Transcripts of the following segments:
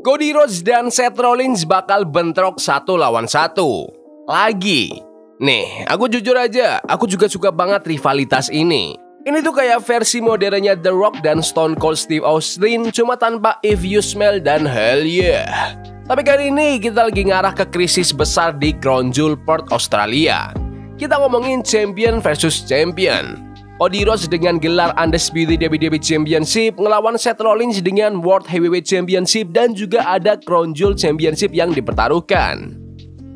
Cody Rhodes dan Seth Rollins bakal bentrok satu lawan satu lagi. Nih, aku jujur aja, aku juga suka banget rivalitas ini. Ini tuh kayak versi modernnya The Rock dan Stone Cold Steve Austin, cuma tanpa If You Smell dan Hell Yeah. Tapi kali ini kita lagi ngarah ke krisis besar di Crown Jewel Perth, Australia. Kita ngomongin champion versus champion. Cody Rhodes dengan gelar Undisputed WWE Championship ngelawan Seth Rollins dengan World Heavyweight Championship dan juga ada Crown Jewel Championship yang dipertaruhkan.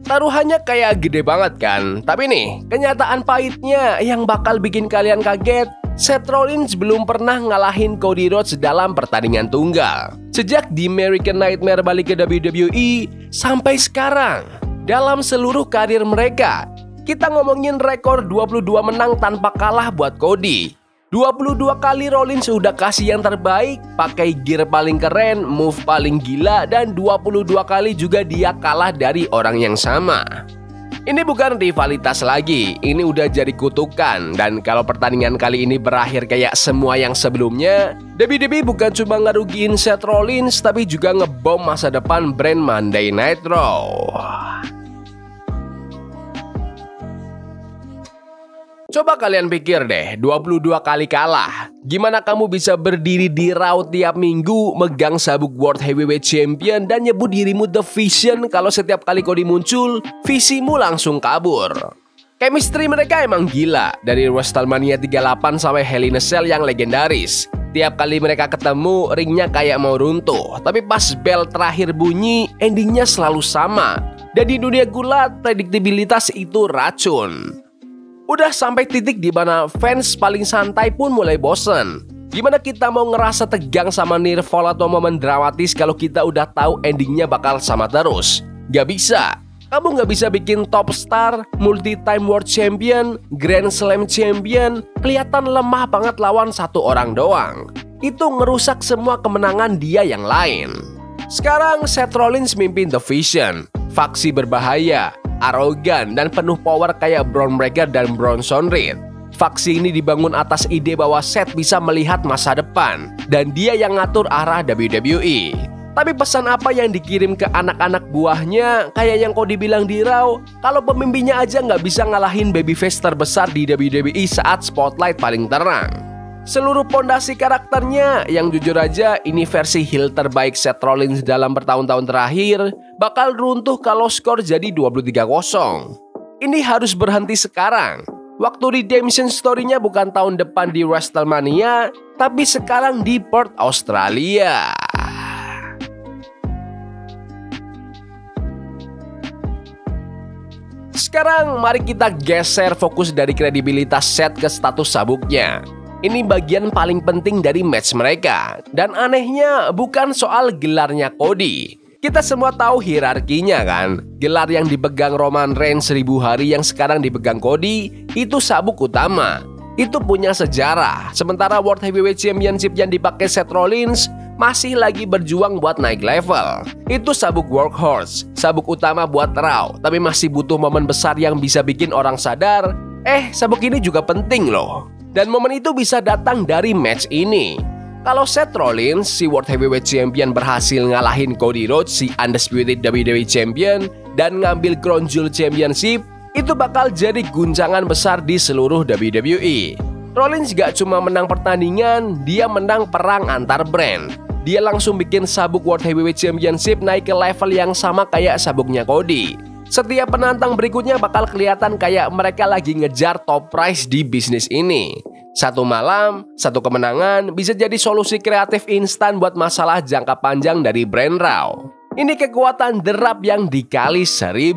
Taruhannya kayak gede banget kan? Tapi nih, kenyataan pahitnya yang bakal bikin kalian kaget, Seth Rollins belum pernah ngalahin Cody Rhodes dalam pertandingan tunggal. Sejak The American Nightmare balik ke WWE sampai sekarang, dalam seluruh karir mereka, kita ngomongin rekor 22 menang tanpa kalah buat Cody. 22 kali Rollins udah kasih yang terbaik, pakai gear paling keren, move paling gila, dan 22 kali juga dia kalah dari orang yang sama. Ini bukan rivalitas lagi, ini udah jadi kutukan. Dan kalau pertandingan kali ini berakhir kayak semua yang sebelumnya, WWE bukan cuma ngerugiin Seth Rollins, tapi juga ngebom masa depan brand Monday Night Raw. Coba kalian pikir deh, 22 kali kalah. Gimana kamu bisa berdiri di Raw tiap minggu, megang sabuk World Heavyweight Champion, dan nyebut dirimu The Vision kalau setiap kali Cody muncul, visimu langsung kabur. Chemistry mereka emang gila, dari WrestleMania 38 sampai Hell in a Cell yang legendaris. Tiap kali mereka ketemu, ringnya kayak mau runtuh. Tapi pas bell terakhir bunyi, endingnya selalu sama. Dan di dunia gulat, prediktibilitas itu racun. Udah sampai titik di mana fans paling santai pun mulai bosen. Gimana kita mau ngerasa tegang sama nearfall atau momen dramatis kalau kita udah tahu endingnya bakal sama terus? Gak bisa. Kamu gak bisa bikin top star, multi-time world champion, grand slam champion kelihatan lemah banget lawan satu orang doang. Itu ngerusak semua kemenangan dia yang lain. Sekarang Seth Rollins mimpin The Vision, faksi berbahaya, arogan, dan penuh power kayak Bron Breakker dan Bronson Reed. Faksi ini dibangun atas ide bahwa Seth bisa melihat masa depan dan dia yang ngatur arah WWE. Tapi pesan apa yang dikirim ke anak-anak buahnya, kayak yang Cody bilang di Raw, kalau pemimpinnya aja nggak bisa ngalahin babyface terbesar di WWE saat spotlight paling terang. Seluruh pondasi karakternya, yang jujur aja ini versi heel terbaik Seth Rollins dalam bertahun-tahun terakhir, bakal runtuh kalau skor jadi 23-0. Ini harus berhenti sekarang. Waktu redemption story-nya bukan tahun depan di WrestleMania, tapi sekarang di Perth, Australia. Sekarang mari kita geser fokus dari kredibilitas Seth ke status sabuknya. Ini bagian paling penting dari match mereka. Dan anehnya bukan soal gelarnya Cody. Kita semua tahu hierarkinya kan. Gelar yang dipegang Roman Reigns 1000 hari yang sekarang dipegang Cody, itu sabuk utama. Itu punya sejarah. Sementara World Heavyweight Championship yang dipakai Seth Rollins masih lagi berjuang buat naik level. Itu sabuk workhorse, sabuk utama buat Raw. Tapi masih butuh momen besar yang bisa bikin orang sadar, sabuk ini juga penting loh. Dan momen itu bisa datang dari match ini. Kalau Seth Rollins, si World Heavyweight Champion, berhasil ngalahin Cody Rhodes, si Undisputed WWE Champion, dan ngambil Crown Jewel Championship, itu bakal jadi guncangan besar di seluruh WWE. Rollins gak cuma menang pertandingan, dia menang perang antar brand. Dia langsung bikin sabuk World Heavyweight Championship naik ke level yang sama kayak sabuknya Cody. Setiap penantang berikutnya bakal kelihatan kayak mereka lagi ngejar top prize di bisnis ini. Satu malam, satu kemenangan bisa jadi solusi kreatif instan buat masalah jangka panjang dari brand Raw. Ini kekuatan derap yang dikali 1000.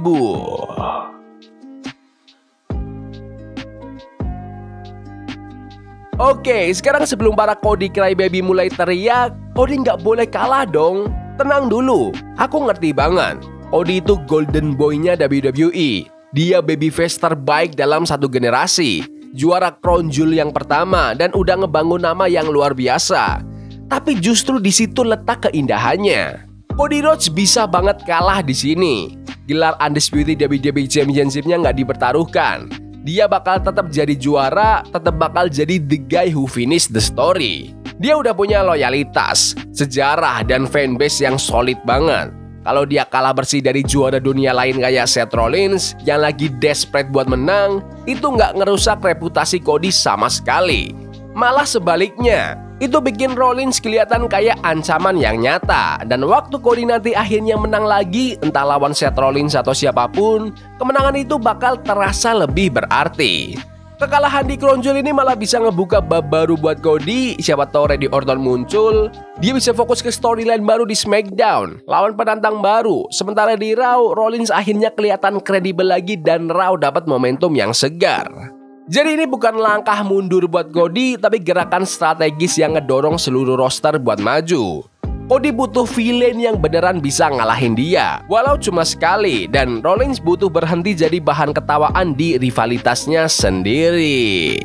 Oke, sekarang sebelum para Cody Crybaby mulai teriak, Cody nggak boleh kalah dong. Tenang dulu, aku ngerti banget. Cody itu golden boy-nya WWE. Dia babyface terbaik dalam satu generasi. Juara Crown Jewel yang pertama dan udah ngebangun nama yang luar biasa. Tapi justru di situ letak keindahannya. Cody Rhodes bisa banget kalah di sini. Gelar Undisputed WWE Championship-nya nggak dipertaruhkan. Dia bakal tetap jadi juara, tetap bakal jadi the guy who finish the story. Dia udah punya loyalitas, sejarah, dan fanbase yang solid banget. Kalau dia kalah bersih dari juara dunia lain kayak Seth Rollins yang lagi desperate buat menang, itu nggak ngerusak reputasi Cody sama sekali. Malah sebaliknya, itu bikin Rollins kelihatan kayak ancaman yang nyata. Dan waktu Cody nanti akhirnya menang lagi, entah lawan Seth Rollins atau siapapun, kemenangan itu bakal terasa lebih berarti. Kekalahan di Crown Jewel ini malah bisa ngebuka bab baru buat Cody. Siapa tahu Randy Orton muncul, dia bisa fokus ke storyline baru di SmackDown, lawan penantang baru. Sementara di Raw, Rollins akhirnya kelihatan kredibel lagi dan Raw dapat momentum yang segar. Jadi ini bukan langkah mundur buat Cody, tapi gerakan strategis yang ngedorong seluruh roster buat maju. Cody butuh villain yang beneran bisa ngalahin dia, walau cuma sekali, dan Rollins butuh berhenti jadi bahan ketawaan di rivalitasnya sendiri.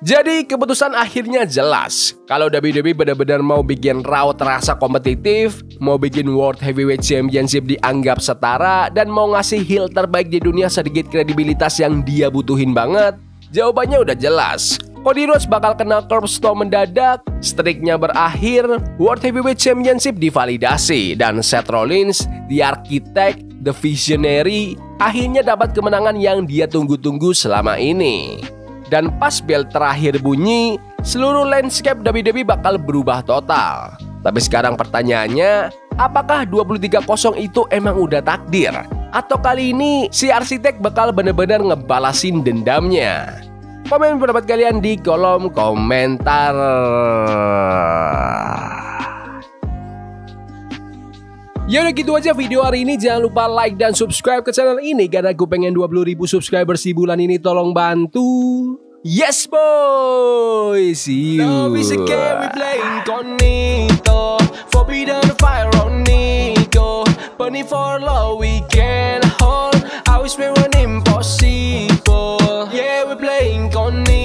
Jadi keputusan akhirnya jelas. Kalau WWE benar-benar mau bikin Raw terasa kompetitif, mau bikin World Heavyweight Championship dianggap setara, dan mau ngasih heel terbaik di dunia sedikit kredibilitas yang dia butuhin banget, jawabannya udah jelas. Cody Rhodes bakal kena curb storm mendadak, streaknya berakhir, World Heavyweight Championship divalidasi, dan Seth Rollins, the architect, the visionary, akhirnya dapat kemenangan yang dia tunggu-tunggu selama ini. Dan pas bel terakhir bunyi, seluruh landscape WWE bakal berubah total. Tapi sekarang pertanyaannya, apakah 23-0 itu emang udah takdir? Atau kali ini si arsitek bakal bener-bener ngebalasin dendamnya? Komen pendapat kalian di kolom komentar. Ya udah gitu aja video hari ini. Jangan lupa like dan subscribe ke channel ini karena gue pengen 20.000 subscribers di bulan ini. Tolong bantu. Yes boy. See you. Love is a game we play incognito. Forbidden fire on Nico. Burning for love we can hold. I wish we were impossible. Yeah, we play incognito.